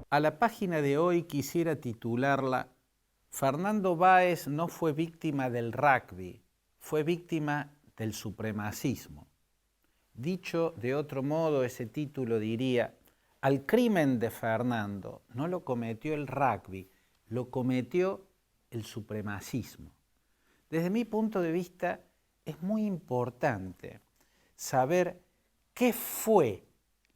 A la página de hoy quisiera titularla Fernando Báez no fue víctima del rugby, fue víctima del supremacismo. Dicho de otro modo, ese título diría, al crimen de Fernando no lo cometió el rugby, lo cometió el supremacismo. Desde mi punto de vista, es muy importante saber qué fue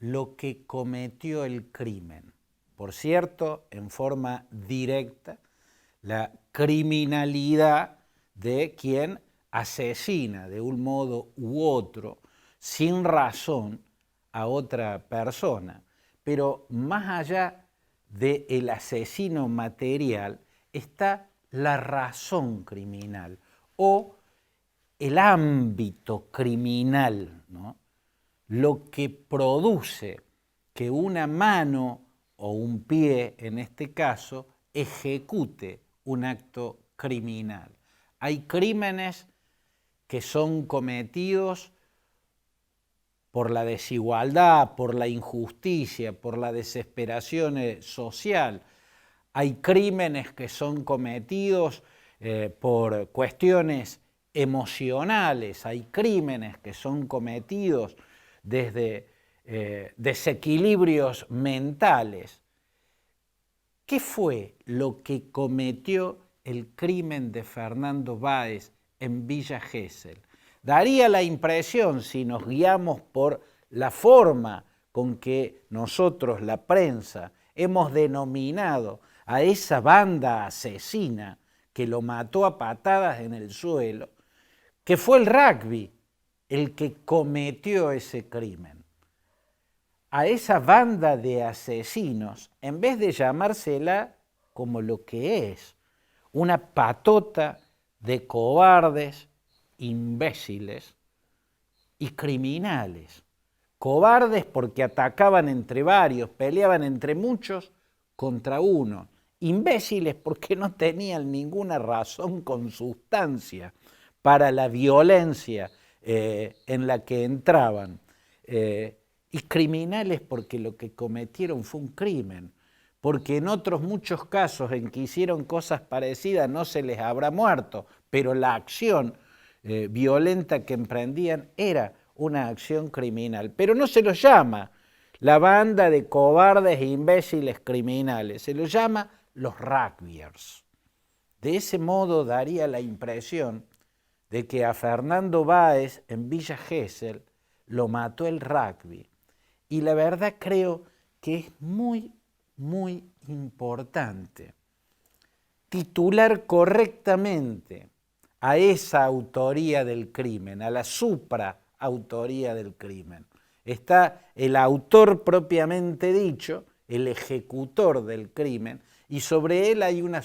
lo que cometió el crimen. Por cierto, en forma directa, la criminalidad de quien asesina de un modo u otro, sin razón, a otra persona. Pero más allá del asesino material está la razón criminal o el ámbito criminal, ¿no? Lo que produce que una mano o un pie, en este caso, ejecute un acto criminal. Hay crímenes que son cometidos por la desigualdad, por la injusticia, por la desesperación social. Hay crímenes que son cometidos por cuestiones emocionales, hay crímenes que son cometidos desde desequilibrios mentales. ¿Qué fue lo que cometió el crimen de Fernando Báez en Villa Gesell? Daría la impresión, si nos guiamos por la forma con que nosotros, la prensa, hemos denominado a esa banda asesina que lo mató a patadas en el suelo, que fue el rugby el que cometió ese crimen. A esa banda de asesinos, en vez de llamársela como lo que es, una patota de cobardes, imbéciles y criminales. Cobardes porque atacaban entre varios, peleaban entre muchos contra uno. Imbéciles porque no tenían ninguna razón con sustancia para la violencia en la que entraban. Y criminales porque lo que cometieron fue un crimen, porque en otros muchos casos en que hicieron cosas parecidas no se les habrá muerto, pero la acción violenta que emprendían era una acción criminal. Pero no se los llama la banda de cobardes e imbéciles criminales, se los llama los rugbyers. De ese modo daría la impresión de que a Fernando Báez en Villa Gesell lo mató el rugby. Y la verdad creo que es muy, muy importante titular correctamente a esa autoría del crimen, a la supraautoría del crimen. Está el autor propiamente dicho, el ejecutor del crimen, y sobre él hay una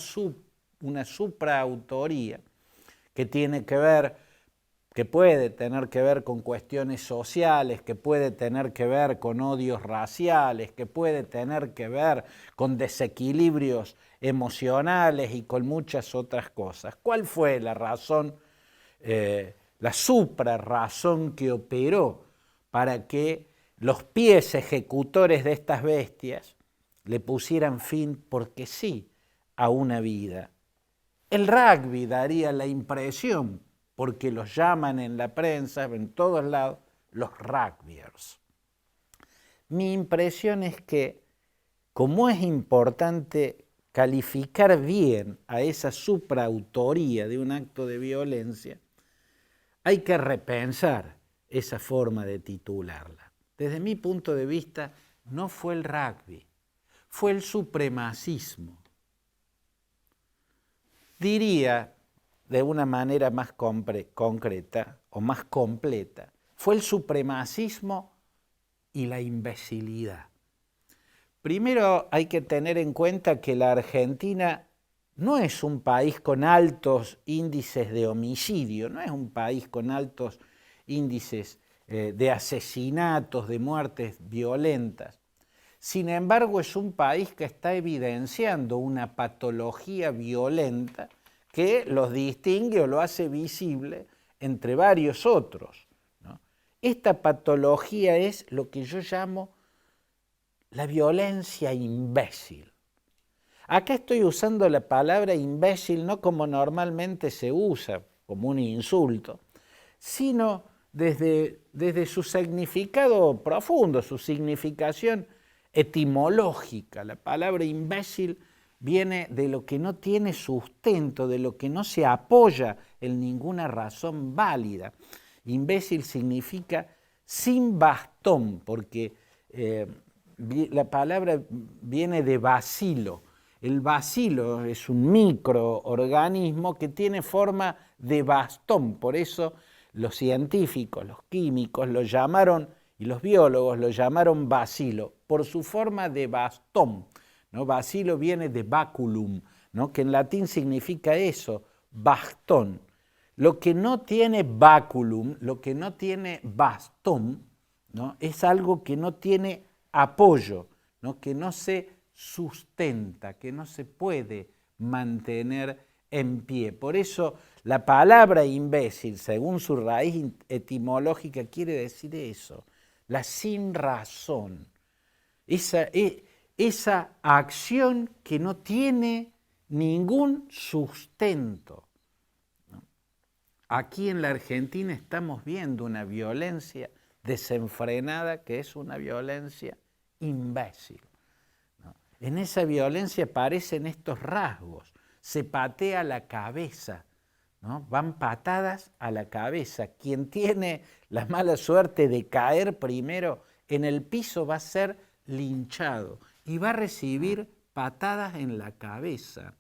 supraautoría que tiene que ver, que puede tener que ver con cuestiones sociales, que puede tener que ver con odios raciales, que puede tener que ver con desequilibrios emocionales y con muchas otras cosas. ¿Cuál fue la razón, la suprarrazón que operó para que los pies ejecutores de estas bestias le pusieran fin, porque sí, a una vida? El rugby daría la impresión, porque los llaman en la prensa, en todos lados, los rugbyers. Mi impresión es que, como es importante calificar bien a esa supraautoría de un acto de violencia, hay que repensar esa forma de titularla. Desde mi punto de vista, no fue el rugby, fue el supremacismo. Diría de una manera más concreta o más completa, fue el supremacismo y la imbecilidad. Primero hay que tener en cuenta que la Argentina no es un país con altos índices de homicidio, no es un país con altos índices de asesinatos, de muertes violentas. Sin embargo, es un país que está evidenciando una patología violenta que los distingue o lo hace visible entre varios otros, ¿no? Esta patología es lo que yo llamo la violencia imbécil. Acá estoy usando la palabra imbécil no como normalmente se usa, como un insulto, sino desde su significado profundo, su significación etimológica. La palabra imbécil viene de lo que no tiene sustento, de lo que no se apoya en ninguna razón válida. Imbécil significa sin bastón, porque la palabra viene de bacilo. El bacilo es un microorganismo que tiene forma de bastón, por eso los científicos, los químicos lo llamaron, y los biólogos lo llamaron bacilo, por su forma de bastón, ¿no? Bacilo viene de baculum, ¿no? Que en latín significa eso, bastón. Lo que no tiene baculum, lo que no tiene bastón, ¿no? Es algo que no tiene apoyo, ¿no? Que no se sustenta, que no se puede mantener en pie. Por eso la palabra imbécil, según su raíz etimológica, quiere decir eso, la sin razón, esa acción que no tiene ningún sustento. Aquí en la Argentina estamos viendo una violencia desenfrenada que es una violencia imbécil. En esa violencia aparecen estos rasgos, se patea la cabeza, ¿no? Van patadas a la cabeza. Quien tiene la mala suerte de caer primero en el piso va a ser linchado y va a recibir patadas en la cabeza.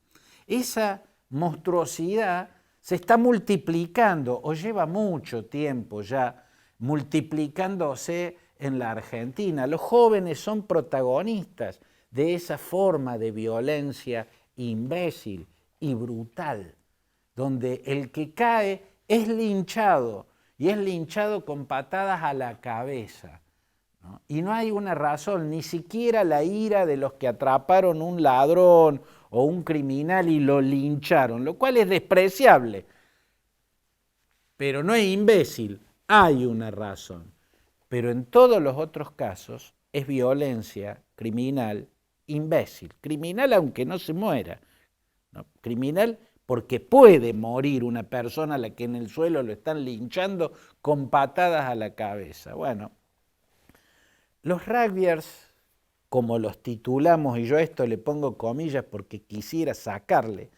Esa monstruosidad se está multiplicando o lleva mucho tiempo ya multiplicándose en la Argentina. Los jóvenes son protagonistas de esa forma de violencia imbécil y brutal, donde el que cae es linchado, y es linchado con patadas a la cabeza, ¿no? Y no hay una razón, ni siquiera la ira de los que atraparon un ladrón o un criminal y lo lincharon, lo cual es despreciable, pero no es imbécil, hay una razón. Pero en todos los otros casos es violencia criminal imbécil, criminal aunque no se muera, ¿no? Criminal porque puede morir una persona a la que en el suelo lo están linchando con patadas a la cabeza. Bueno, los rugbyers, como los titulamos, y yo a esto le pongo comillas porque quisiera sacarle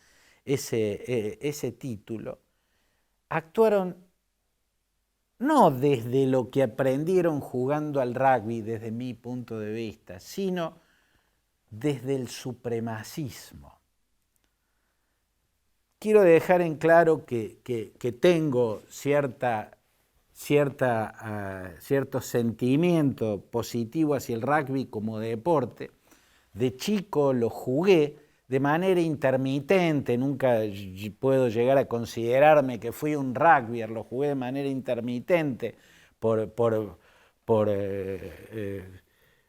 ese título, actuaron no desde lo que aprendieron jugando al rugby, desde mi punto de vista, sino desde el supremacismo. Quiero dejar en claro que tengo cierto sentimiento positivo hacia el rugby como deporte. De chico lo jugué de manera intermitente, nunca puedo llegar a considerarme que fui un rugbyer, lo jugué de manera intermitente por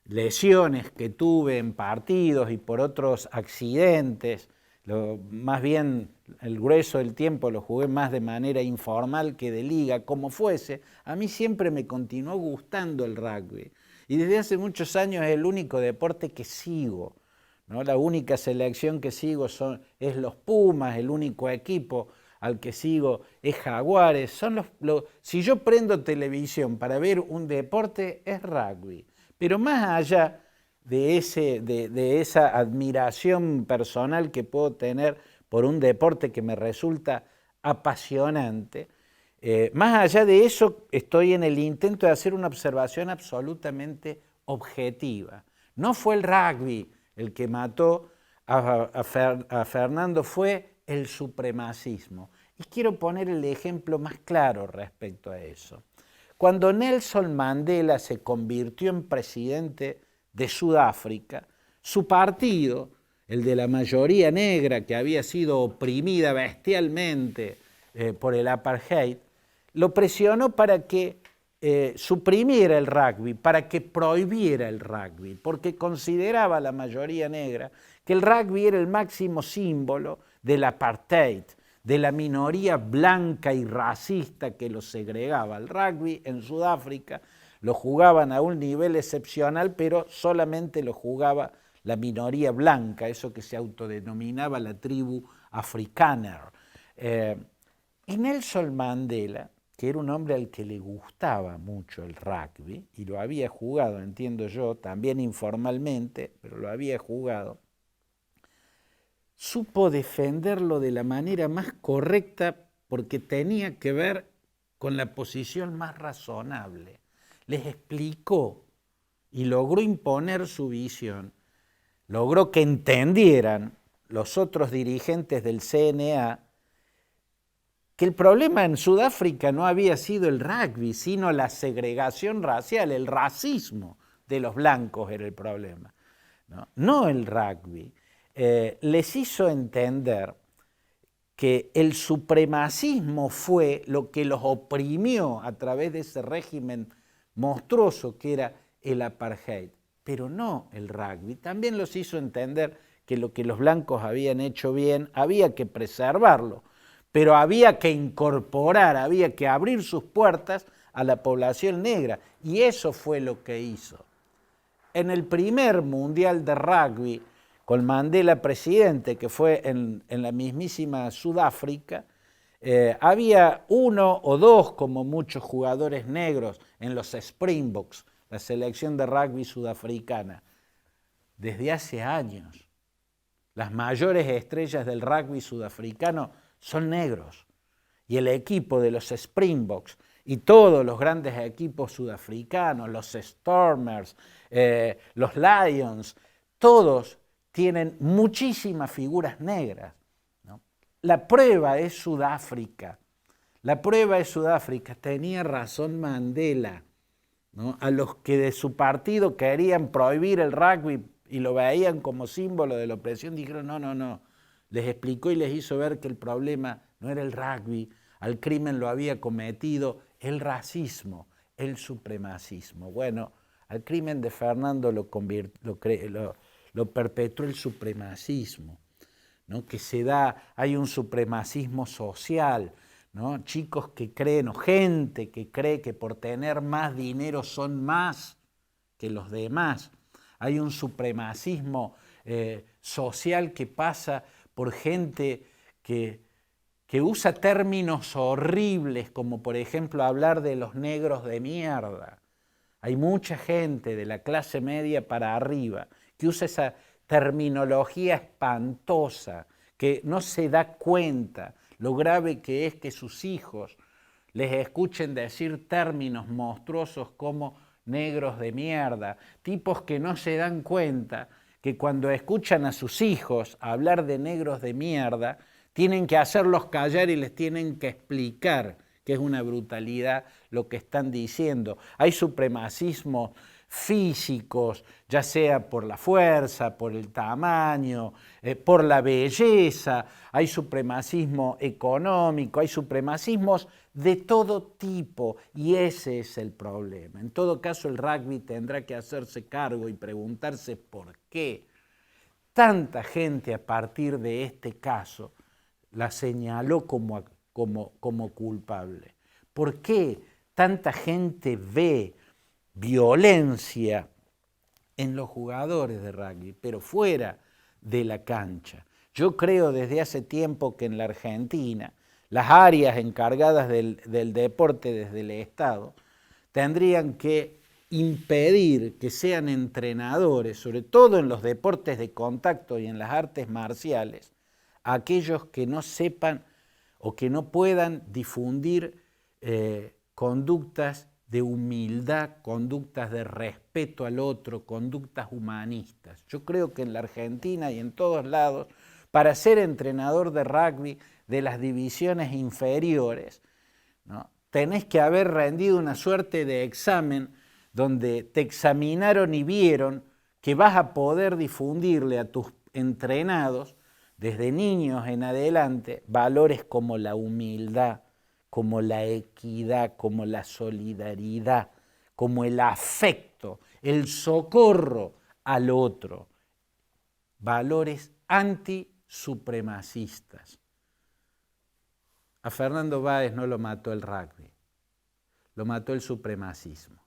lesiones que tuve en partidos y por otros accidentes. Más bien el grueso del tiempo lo jugué más de manera informal que de liga, como fuese. A mí siempre me continuó gustando el rugby y desde hace muchos años es el único deporte que sigo, ¿no? La única selección que sigo es los Pumas, el único equipo al que sigo es Jaguares. Si yo prendo televisión para ver un deporte es rugby, pero más allá de esa admiración personal que puedo tener por un deporte que me resulta apasionante, más allá de eso estoy en el intento de hacer una observación absolutamente objetiva. No fue el rugby el que mató a Fernando, fue el supremacismo. Y quiero poner el ejemplo más claro respecto a eso. Cuando Nelson Mandela se convirtió en presidente de Sudáfrica, su partido, el de la mayoría negra que había sido oprimida bestialmente por el apartheid, lo presionó para que suprimiera el rugby, para que prohibiera el rugby, porque consideraba la mayoría negra que el rugby era el máximo símbolo del apartheid, de la minoría blanca y racista que los segregaba. El rugby en Sudáfrica lo jugaban a un nivel excepcional, pero solamente lo jugaba la minoría blanca, eso que se autodenominaba la tribu afrikaner. Y Nelson Mandela, que era un hombre al que le gustaba mucho el rugby, y lo había jugado, entiendo yo, también informalmente, pero lo había jugado, supo defenderlo de la manera más correcta porque tenía que ver con la posición más razonable. Les explicó y logró imponer su visión, logró que entendieran los otros dirigentes del CNA que el problema en Sudáfrica no había sido el rugby, sino la segregación racial, el racismo de los blancos era el problema, no el rugby. Les hizo entender que el supremacismo fue lo que los oprimió a través de ese régimen monstruoso que era el apartheid, pero no el rugby. También los hizo entender que lo que los blancos habían hecho bien había que preservarlo, pero había que incorporar, había que abrir sus puertas a la población negra, y eso fue lo que hizo. En el primer mundial de rugby, con Mandela presidente, que fue en la mismísima Sudáfrica, había uno o dos como muchos jugadores negros en los Springboks, la selección de rugby sudafricana. Desde hace años, las mayores estrellas del rugby sudafricano son negros, y el equipo de los Springboks y todos los grandes equipos sudafricanos, los Stormers, los Lions, todos tienen muchísimas figuras negras, ¿no? La prueba es Sudáfrica. La prueba es Sudáfrica. Tenía razón Mandela, ¿no? A los que de su partido querían prohibir el rugby y lo veían como símbolo de la opresión, dijeron no. Les explicó y les hizo ver que el problema no era el rugby, al crimen lo había cometido el racismo, el supremacismo. Bueno, al crimen de Fernando lo perpetró el supremacismo, ¿no? Que se da, hay un supremacismo social, ¿no? Chicos que creen, o gente que cree que por tener más dinero son más que los demás. Hay un supremacismo social que pasa por gente que usa términos horribles, como por ejemplo hablar de los negros de mierda. Hay mucha gente de la clase media para arriba que usa esa terminología espantosa, que no se da cuenta lo grave que es que sus hijos les escuchen decir términos monstruosos como negros de mierda, tipos que no se dan cuenta que cuando escuchan a sus hijos hablar de negros de mierda, tienen que hacerlos callar y les tienen que explicar que es una brutalidad lo que están diciendo. Hay supremacismos físicos, ya sea por la fuerza, por el tamaño, por la belleza, hay supremacismo económico, hay supremacismos de todo tipo, y ese es el problema. En todo caso, el rugby tendrá que hacerse cargo y preguntarse por qué tanta gente a partir de este caso la señaló como culpable. ¿Por qué tanta gente ve violencia en los jugadores de rugby, pero fuera de la cancha? Yo creo desde hace tiempo que en la Argentina las áreas encargadas del deporte desde el Estado tendrían que impedir que sean entrenadores, sobre todo en los deportes de contacto y en las artes marciales, aquellos que no sepan o que no puedan difundir conductas de humildad, conductas de respeto al otro, conductas humanistas. Yo creo que en la Argentina y en todos lados, para ser entrenador de rugby de las divisiones inferiores, ¿no?, tenés que haber rendido una suerte de examen donde te examinaron y vieron que vas a poder difundirle a tus entrenados, desde niños en adelante, valores como la humildad, como la equidad, como la solidaridad, como el afecto, el socorro al otro. Valores antisupremacistas. A Fernando Báez no lo mató el rugby, lo mató el supremacismo.